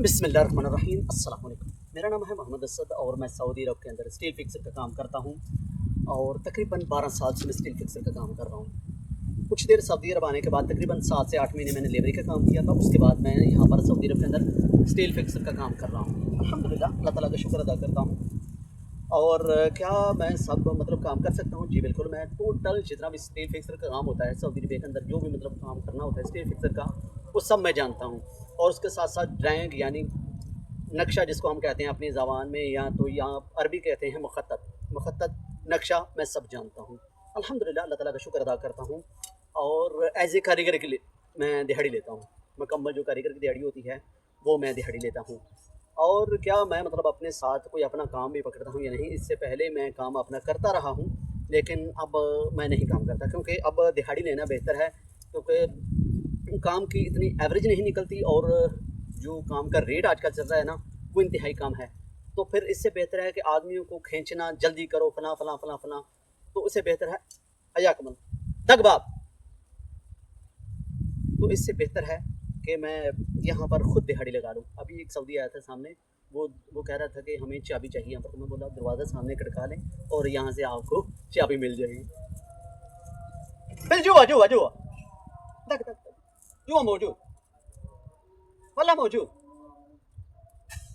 बिस्मिल्लाहिर्रहमानिर्रहीम। अस्सलाम वालेकुम। मेरा नाम है मोहम्मद असद और मैं सऊदी अरब के अंदर स्टील फिक्सर का काम करता हूँ और तकरीबन 12 साल से मैं स्टील फिक्सर का काम कर रहा हूँ। कुछ देर सऊदी अरब आने के बाद तकरीबन 7 से 8 महीने मैंने लेबरी का काम किया था। उसके बाद मैं यहाँ पर सऊदी अरब के अंदर स्टील फिक्सर का काम कर रहा हूँ। अल्हम्दुलिल्लाह, अल्लाह ताला का शुक्र अदा करता हूँ। और क्या मैं सब काम कर सकता हूँ? जी बिल्कुल। मैं टोटल जितना भी स्टील फिक्सर का काम होता है सऊदी अरब के अंदर, जो भी काम करना होता है स्टील फिक्सर का, वो सब मैं जानता हूँ। और उसके साथ साथ ड्राइंग यानी नक्शा जिसको हम कहते हैं अपनी ज़बान में, या तो यहाँ अरबी कहते हैं मुखत्तत नक्शा, मैं सब जानता हूँ। अल्हम्दुलिल्लाह, अल्लाह ताला का शुक्र अदा करता हूँ। और एज ए कारीगर के लिए मैं दिहाड़ी लेता हूँ। मुकम्मल जो कारीगर की दिहाड़ी होती है वो मैं दिहाड़ी लेता हूँ। और क्या मैं अपने साथ कोई अपना काम भी पकड़ता हूँ या नहीं? इससे पहले मैं काम अपना करता रहा हूँ, लेकिन अब मैं नहीं काम करता, क्योंकि अब दिहाड़ी लेना बेहतर है। क्योंकि काम की इतनी एवरेज नहीं निकलती, और जो काम का रेट आजकल चल रहा है ना, वो इंतहाई कम है। तो फिर इससे बेहतर है कि आदमियों को खींचना, जल्दी करो, फला फला फला फला, तो उससे बेहतर है अयाकमल दगबाब। तो इससे बेहतर है कि मैं यहाँ पर खुद दिहाड़ी लगा लूँ। अभी एक सऊदी आया था सामने, वो कह रहा था कि हमें चाबी चाहिए यहाँ पर। तो मैं बोला दरवाज़ा सामने खड़का लें और यहाँ से आपको चाबी मिल जाएगी। फिर जुआ जुआ जुआ दग दग दग जुआ मौजूद वला मौजूद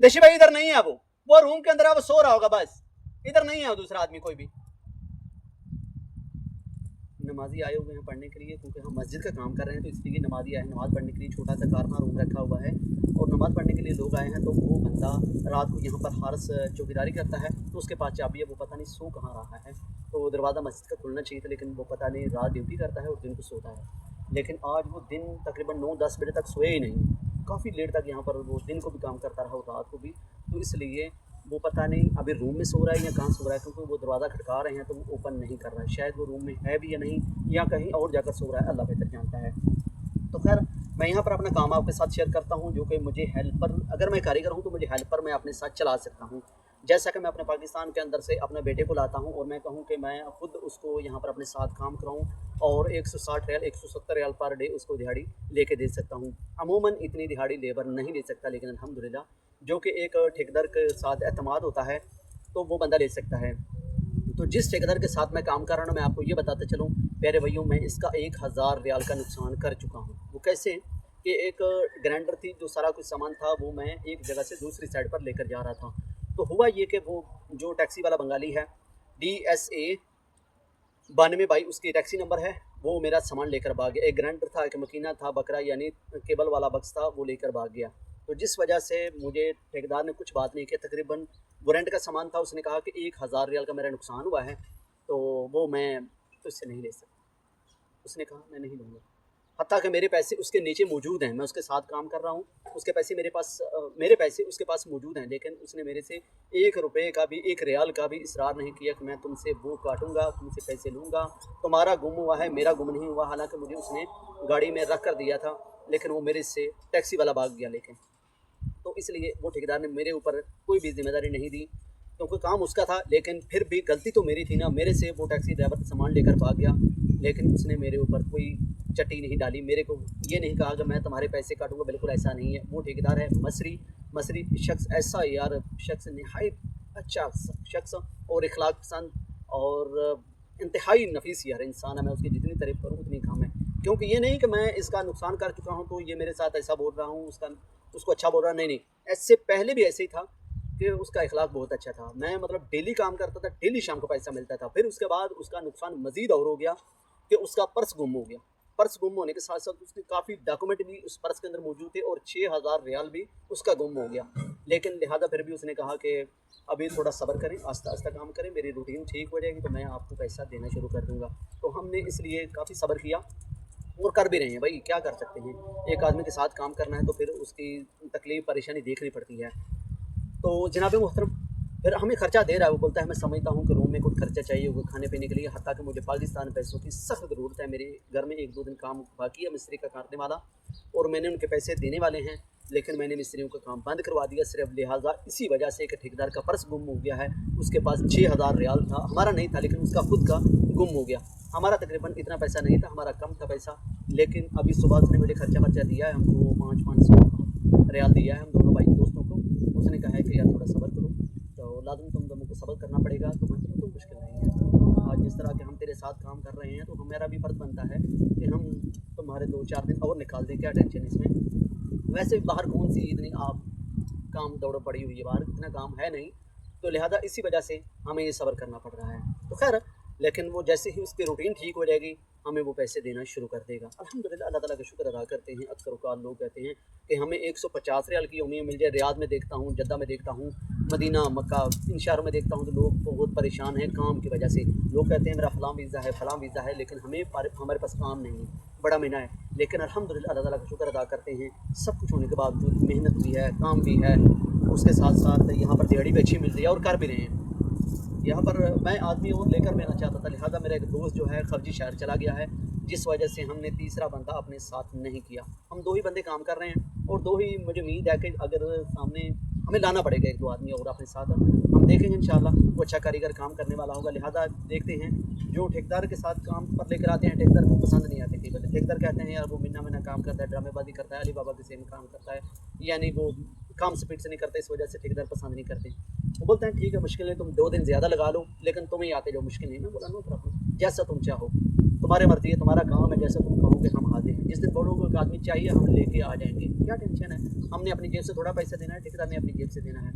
देशी भाई इधर नहीं है, वो रूम के अंदर है, वो सो रहा होगा बस। इधर नहीं है दूसरा आदमी कोई भी। नमाजी आए हुए हैं पढ़ने के लिए, क्योंकि हम मस्जिद का काम कर रहे हैं, तो इसलिए नमाजी आए हैं नमाज़ पढ़ने के लिए। छोटा सा कारखाना रूम रखा हुआ है और नमाज़ पढ़ने के लिए लोग आए हैं। तो वो बंदा रात को यहाँ पर हारस चौकीदारी करता है, तो उसके पास चाबी है, वो पता नहीं सो कहाँ रहा है। तो दरवाज़ा मस्जिद का खुलना चाहिए था, लेकिन वो पता नहीं रात ड्यूटी करता है और दिन को सोता है। लेकिन आज वो दिन तकरीबन 9-10 बजे तक सोए ही नहीं, काफ़ी लेट तक यहाँ पर वो दिन को भी काम करता रहा और रात को भी। तो इसलिए वो पता नहीं अभी रूम में सो रहा है या कहाँ सो रहा है, क्योंकि वो दरवाज़ा खटका रहे हैं तो वो ओपन नहीं कर रहा है। शायद वो रूम में है भी या नहीं, या कहीं और जाकर सो रहा है, अल्लाह बेहतर जानता है। तो खैर, मैं यहाँ पर अपना काम आपके साथ शेयर करता हूँ, जो कि मुझे हेल्पर, अगर मैं कारीगर हूँ तो मुझे हेल्पर मैं अपने साथ चला सकता हूँ। जैसा कि मैं अपने पाकिस्तान के अंदर से अपने बेटे को लाता हूँ और मैं कहूँ कि मैं खुद उसको यहाँ पर अपने साथ काम कराऊँ और 160 रियाल 170 रियाल पर डे उसको दिहाड़ी लेके दे सकता हूँ। अमूमन इतनी दिहाड़ी लेबर नहीं ले सकता, लेकिन अल्हम्दुलिल्लाह जो कि एक ठेकेदार के साथ एतमाद होता है तो वो बंदा ले सकता है। तो जिस ठेकेदार के साथ मैं काम कर रहा हूँ, मैं आपको ये बताते चलूँ प्यारे भाइयों, मैं इसका 1000 रियाल का नुकसान कर चुका हूँ। वो कैसे कि एक ग्राइंडर थी, जो सारा कुछ सामान था वो मैं एक जगह से दूसरी साइड पर लेकर जा रहा था। तो हुआ ये कि वो जो टैक्सी वाला बंगाली है, DSA 92 बाई उसकी टैक्सी नंबर है, वो मेरा सामान लेकर भाग गया। एक ग्राइंडर था, एक मकीना था, बकरा यानी केबल वाला बक्स था, वो लेकर भाग गया। तो जिस वजह से मुझे ठेकेदार ने कुछ बात नहीं की, तकरीबन वारंट का सामान था, उसने कहा कि 1000 रियाल का मेरा नुकसान हुआ है, तो वो मैं तो इससे नहीं ले सकता। उसने कहा मैं नहीं लूँगा, हत्ता कि मेरे पैसे उसके नीचे मौजूद हैं, मैं उसके साथ काम कर रहा हूँ, उसके पैसे मेरे पास मेरे पैसे उसके पास मौजूद हैं, लेकिन उसने मेरे से 1 रुपये का भी 1 रियाल का भी इसरार नहीं किया कि मैं तुमसे वो काटूँगा, तुमसे पैसे लूँगा, तुम्हारा गुम हुआ है, मेरा गुम नहीं हुआ। हालांकि मुझे उसने गाड़ी में रख कर दिया था, लेकिन वो मेरे से टैक्सी वाला भाग गया। लेकिन तो इसलिए वो ठेकेदार ने मेरे ऊपर कोई भी जिम्मेदारी नहीं दी, क्योंकि काम उसका था, लेकिन फिर भी गलती तो मेरी थी ना। मेरे से वो टैक्सी ड्राइवर सामान लेकर भाग गया, लेकिन उसने मेरे ऊपर कोई चट्टी नहीं डाली, मेरे को ये नहीं कहा कि मैं तुम्हारे पैसे काटूंगा, बिल्कुल ऐसा नहीं है। वो ठेकेदार है मसरी शख्स, ऐसा यार शख्स, नहायत अच्छा शख्स और इखलाक पसंद और इंतहाई नफीस यार इंसान है। मैं उसकी जितनी तारीफ़ करूँ उतनी कम है, क्योंकि ये नहीं कि मैं इसका नुकसान कर चुका हूँ तो ये मेरे साथ ऐसा बोल रहा हूँ, उसको अच्छा बोल रहा, नहीं। ऐसे पहले भी ऐसे ही था कि उसका इखलाक बहुत अच्छा था। मैं डेली काम करता था, डेली शाम को पैसा मिलता था। फिर उसके बाद उसका नुकसान मज़ीद और हो गया कि उसका पर्स गुम हो गया। पर्स गुम होने के साथ साथ उसके काफ़ी डॉक्यूमेंट भी उस पर्स के अंदर मौजूद थे और 6000 रियाल भी उसका गुम हो गया। लेकिन लिहाजा फिर भी उसने कहा कि अभी थोड़ा सब्र करें, आस्ता आस्ता काम करें, मेरी रूटीन ठीक हो जाएगी तो मैं आपको पैसा देना शुरू कर दूँगा। तो हमने इसलिए काफ़ी सब्र किया और कर भी रहे हैं भाई, क्या कर सकते हैं। एक आदमी के साथ काम करना है तो फिर उसकी तकलीफ़ परेशानी देखनी पड़ती है। तो जनाब मोहतरम, फिर हमें खर्चा दे रहा है, वो बोलता है मैं समझता हूँ कि रूम में कुछ खर्चा चाहिए होगा खाने पीने के लिए, हत्ता कि मुझे पाकिस्तान पैसों की सख्त ज़रूरत है। मेरे घर में 1-2 दिन काम बाकी है मिस्त्री का काटने वाला, और मैंने उनके पैसे देने वाले हैं, लेकिन मैंने मिस्त्रियों का काम बंद करवा दिया सिर्फ लिहाजा इसी वजह से कि ठेकेदार का पर्स गुम हो गया है। उसके पास 6000 रियाल था, हमारा नहीं था लेकिन उसका खुद का गुम हो गया। हमारा तकरीबन इतना पैसा नहीं था, हमारा कम था पैसा, लेकिन अभी सुबह उसने मुझे खर्चा वर्चा दिया है, हमको 500 रियाल दिया है हम दोनों भाई दोस्तों को। उसने कहा है कि यार थोड़ा सब्र करो, तो लाज़िम तुम दोनों को सब्र करना पड़ेगा। तो मैं तो मुश्किल नहीं है, आज जिस तरह के हम तेरे साथ काम कर रहे हैं तो हमारा भी फ़र्ज़ बनता है कि हम तुम्हारे 2-4 दिन और निकाल दें, क्या टेंशन इसमें। वैसे भी बाहर कौन सी इतनी आप काम दौड़ पड़ी हुई है, बाहर इतना काम है नहीं, तो लिहाजा इसी वजह से हमें ये सब्र करना पड़ रहा है। तो खैर, लेकिन वो जैसे ही उसकी रूटीन ठीक हो जाएगी हमें वो पैसे देना शुरू कर देगा। अल्हम्दुलिल्लाह, अल्लाह ताला का शुक्र अदा करते हैं। अक्सर औक़ात लोग कहते हैं कि हमें 150 रियाल की उम्मीद मिल जाए। रियाद में देखता हूँ, जद्दा में देखता हूँ, मदीना, मक्का, इन शहरों में देखता हूँ तो लोग बहुत परेशान हैं काम की वजह से। लोग कहते हैं मेरा फ़लाँ वीज़ा है, फ़लाँ वीज़ा है, लेकिन हमारे पास काम नहीं है, बड़ा महीना है। लेकिन अल्हम्दुलिल्लाह अल्लाह ताला का शुक्र अदा करते हैं, सब कुछ होने के बावजूद मेहनत भी है, काम भी है, उसके साथ साथ यहाँ पर दिहाड़ी भी अच्छी मिल रही है और कर भी रहे हैं। यहाँ पर मैं आदमी और लेकर मैं आना चाहता था, लिहाजा मेरा एक दोस्त जो है ख़ारजी शहर चला गया है, जिस वजह से हमने तीसरा बंदा अपने साथ नहीं किया। हम 2 ही बंदे काम कर रहे हैं और 2 ही मुझे उम्मीद है कि अगर सामने हमें लाना पड़ेगा 1-2 आदमी और अपने साथ, हम देखेंगे इंशाअल्लाह वो अच्छा कारीगर काम करने वाला होगा। लिहाजा देखते हैं, जो ठेकेदार के साथ काम पर लेकर आते हैं ठेकेदार को पसंद नहीं आते। कई बार ठेकेदार कहते हैं यार वो महीना-महीना काम करता है, ड्रामेबाज़ी करता है, अली बाबा के सेम काम करता है, यानी वो काम स्पीड से नहीं करता, इस वजह से ठेकेदार पसंद नहीं करते। वो बोलते हैं ठीक है मुश्किल है, तुम 2 दिन ज़्यादा लगा लो, लेकिन तुम ही आते जाओ, मुश्किल नहीं। मैं बोला नो प्रॉब्लम, जैसा तुम चाहो, तुम्हारी मर्ज़ी है, तुम्हारा काम है, जैसा तुम कहोगे हम आते हैं। जिस दिन बोलोगे एक आदमी चाहिए हम लेके आ जाएँगे, क्या टेंशन है। हमने अपनी जेब से थोड़ा पैसा देना है, ठेकेदार ने अपनी जेब से देना है।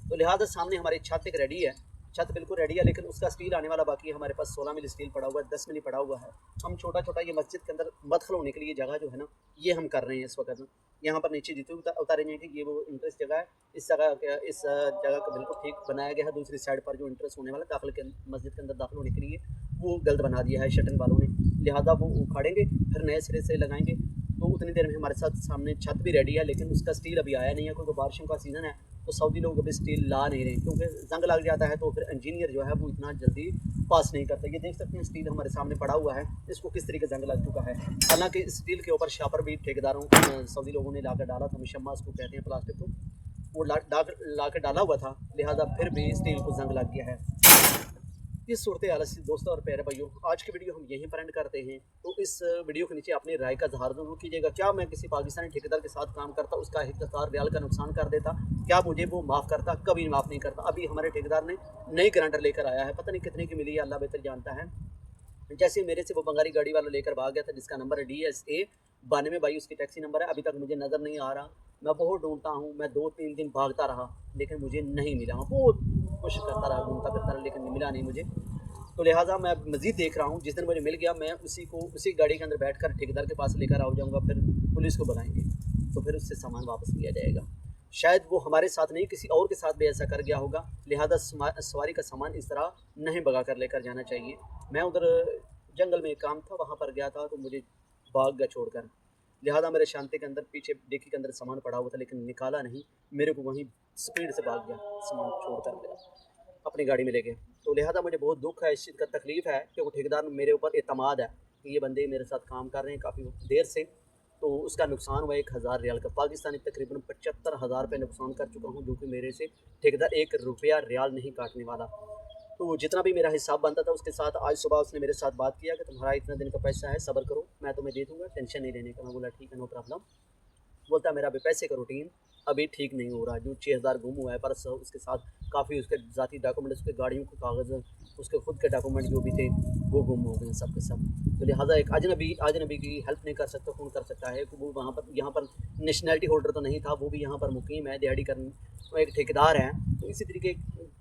तो लिहाजा सामने हमारी छत एक रेडी है, छत बिल्कुल रेडी है, लेकिन उसका स्टील आने वाला बाकी है। हमारे पास 16 मिली स्टील पड़ा हुआ है, 10 मिली पड़ा हुआ है। हम छोटा-छोटा ये मस्जिद के अंदर मदखल होने के लिए जगह जो है ना, ये हम कर रहे हैं इस वक़्त ना। यहाँ पर नीचे जूते उतारे जाएँगे, ये वो एंट्रेंस जगह है। इस जगह को बिल्कुल ठीक बनाया गया है। दूसरी साइड पर जो एंट्रेंस होने वाला है दाखिल के मस्जिद के अंदर दाखिल होने के लिए, वो गलत बना दिया है शटरिंग वालों ने। लिहाजा वो उखाड़ेंगे, फिर नए सिरे से लगाएँगे। तो उतनी देर में हमारे साथ सामने छत भी रेडी है, लेकिन उसका स्टील अभी आया नहीं है, क्योंकि बारिशों का सीज़न है। तो सऊदी लोग अभी स्टील ला नहीं रहे, क्योंकि जंग लग जाता है तो फिर इंजीनियर जो है वो इतना जल्दी पास नहीं करते। ये देख सकते हैं स्टील हमारे सामने पड़ा हुआ है, इसको किस तरीके जंग लग चुका है। हालांकि स्टील के ऊपर शापर भी ठेकेदारों सऊदी लोगों ने ला कर डाला था, मुशम्मा उसको कहते हैं प्लास्टिक को, वो ला कर डाला हुआ था, लिहाजा फिर भी स्टील को जंग लग गया है। इस सूरत हाल से दोस्तों और प्यारे भाइयों, आज की वीडियो हम यहीं पर एंड करते हैं। तो इस वीडियो के नीचे अपनी राय का इज़हार ज़रूर कीजिएगा। क्या मैं किसी पाकिस्तानी ठेकेदार के साथ काम करता, उसका 1000 रियाल का नुकसान कर देता, क्या मुझे वो माफ़ करता? कभी माफ़ नहीं करता। अभी हमारे ठेकेदार ने नई ग्राइंडर लेकर आया है, पता नहीं कितने की मिली है, अल्लाह बेहतर जानता है। जैसे मेरे से वो बंगाली गाड़ी वाला लेकर भाग गया था, जिसका नंबर है DSA 92 22, उसकी टैक्सी नंबर है, अभी तक मुझे नज़र नहीं आ रहा। मैं बहुत ढूंढता हूँ, मैं 2-3 दिन भागता रहा, लेकिन मुझे नहीं मिला। मैं बहुत कोशिश करता रहा, घूमता फिरता रहा, लेकिन मिला नहीं मुझे। तो लिहाजा मैं मज़ीद देख रहा हूँ, जिस दिन मुझे मिल गया मैं उसी गाड़ी के अंदर बैठकर ठेकेदार के पास लेकर आ जाऊँगा, फिर पुलिस को बुलाएँगे, तो फिर उससे सामान वापस लिया जाएगा। शायद वो हमारे साथ नहीं, किसी और के साथ भी ऐसा कर गया होगा। लिहाजा सवारी का सामान इस तरह नहीं भगा कर लेकर जाना चाहिए। मैं उधर जंगल में एक काम था, वहाँ पर गया था, तो मुझे भाग गया छोड़कर। लिहाजा मेरे शांति के अंदर पीछे डिक्की के अंदर सामान पड़ा हुआ था, लेकिन निकाला नहीं, मेरे को वहीं स्पीड से भाग गया, सामान छोड़कर मेरा अपनी गाड़ी में ले गए। तो लिहाजा मुझे बहुत दुःख है, इस चीज़ का तकलीफ़ है कि वो ठेकेदार मेरे ऊपर एतमाद है कि ये बंदे मेरे साथ काम कर रहे हैं काफ़ी देर से। तो उसका नुकसान हुआ 1000 रियाल का, पाकिस्तानी तकरीबन 75,000 रुपये नुकसान कर चुका हूँ, जो कि मेरे से ठेकेदार 1 रुपया रियाल नहीं काटने वाला। तो जितना भी मेरा हिसाब बनता था उसके साथ, आज सुबह उसने मेरे साथ बात किया कि तुम्हारा इतना दिन का पैसा है, सब्र करो, मैं तुम्हें दे दूँगा, टेंशन नहीं लेने का। मैं बोला ठीक है, नो प्रॉब्लम। बोलता है मेरा अभी पैसे का रूटीन अभी ठीक नहीं हो रहा, जो 6000 गुम हुआ है पर्स, उसके साथ काफ़ी उसके ज़ाती डॉक्यूमेंट, उसके गाड़ियों के कागज़, उसके खुद के डॉक्यूमेंट जो भी थे वो गुम हो गए सब के सब। तो लिहाजा एक अजनबी की हेल्प नहीं कर सकता, कौन कर सकता है? वो वहाँ पर यहाँ पर नेशनैलिटी होल्डर तो नहीं था, वो भी यहाँ पर मुकीम है, दिहाड़ी करने, वो एक ठेकेदार है। तो इसी तरीके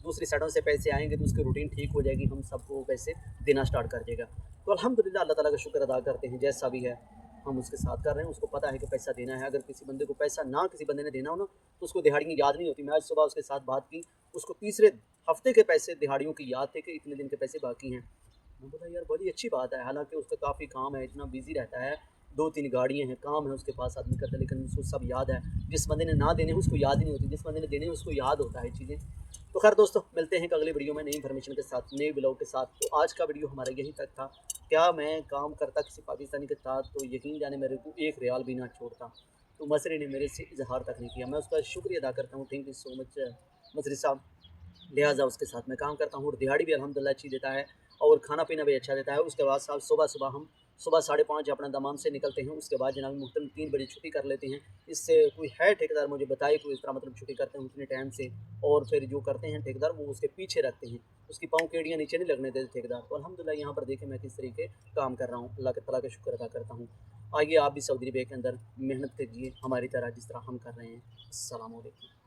दूसरी साइडों से पैसे आएंगे तो उसकी रूटीन ठीक हो जाएगी, हम सबको पैसे देना स्टार्ट कर देगा। तो अल्हम्दुलिल्लाह अल्लाह ताला का शुक्र अदा करते हैं, जैसा भी है हम उसके साथ कर रहे हैं। उसको पता है कि पैसा देना है, अगर किसी बंदे को पैसा ना किसी बंदे ने देना हो ना, तो उसको दिहाड़ियाँ याद नहीं होती। मैं आज सुबह उसके साथ बात की, उसको तीसरे हफ्ते के पैसे दिहाड़ियों की याद थे कि इतने दिन के पैसे बाकी हैं। मैं बोला यार बड़ी अच्छी बात है, हालांकि उसका काफ़ी काम है, इतना बिजी रहता है, 2-3 गाड़ियाँ हैं, काम है उसके पास आदमी करता है, लेकिन उसको सब याद है। जिस बंदे ने ना देने हैं उसको याद ही नहीं होती, जिस बंदे ने देने हैं उसको याद होता है चीज़ें। तो खैर दोस्तों, मिलते हैं एक अगली वीडियो में नई इन्फॉर्मेशन के साथ, नए ब्लॉग के साथ। तो आज का वीडियो हमारा यहीं तक था। क्या मैं काम करता किसी पाकिस्तानी के साथ तो यकीन जाने मेरे को 1 रियाल भी ना छोड़ता। तो मसरी ने मेरे से इज़हार तक नहीं किया। मैं उसका शुक्रिया अदा करता हूँ, थैंक यू सो मच मसरी साहब। लिहाज़ा उसके साथ मैं काम करता हूँ और दिहाड़ी भी अल्हम्दुलिल्लाह अच्छी देता है और खाना-पीना भी अच्छा देता है। उसके बाद साहब सुबह-सुबह हम सुबह 5:30 अपना दमाम से निकलते हैं। उसके बाद जनाब मोहतरम 3 बजे छुट्टी कर लेते हैं। इससे कोई है ठेकेदार मुझे बताए कोई इस तरह मतलब छुट्टी करते हैं उतने टाइम से, और फिर जो करते हैं ठेकेदार वो उसके पीछे रखते हैं। उसकी पाँव की एड़ियाँ नीचे नहीं लगने देते ठेकेदार। तो अल्हम्दुलिल्लाह यहाँ पर देखिए मैं किस तरीके काम कर रहा हूँ। अल्लाह ताला का शुक्र अदा करता हूँ। आइए आप भी सऊदी अरबिया के अंदर मेहनत कीजिए हमारी तरह जिस तरह हम कर रहे हैं। अस्सलाम वालेकुम।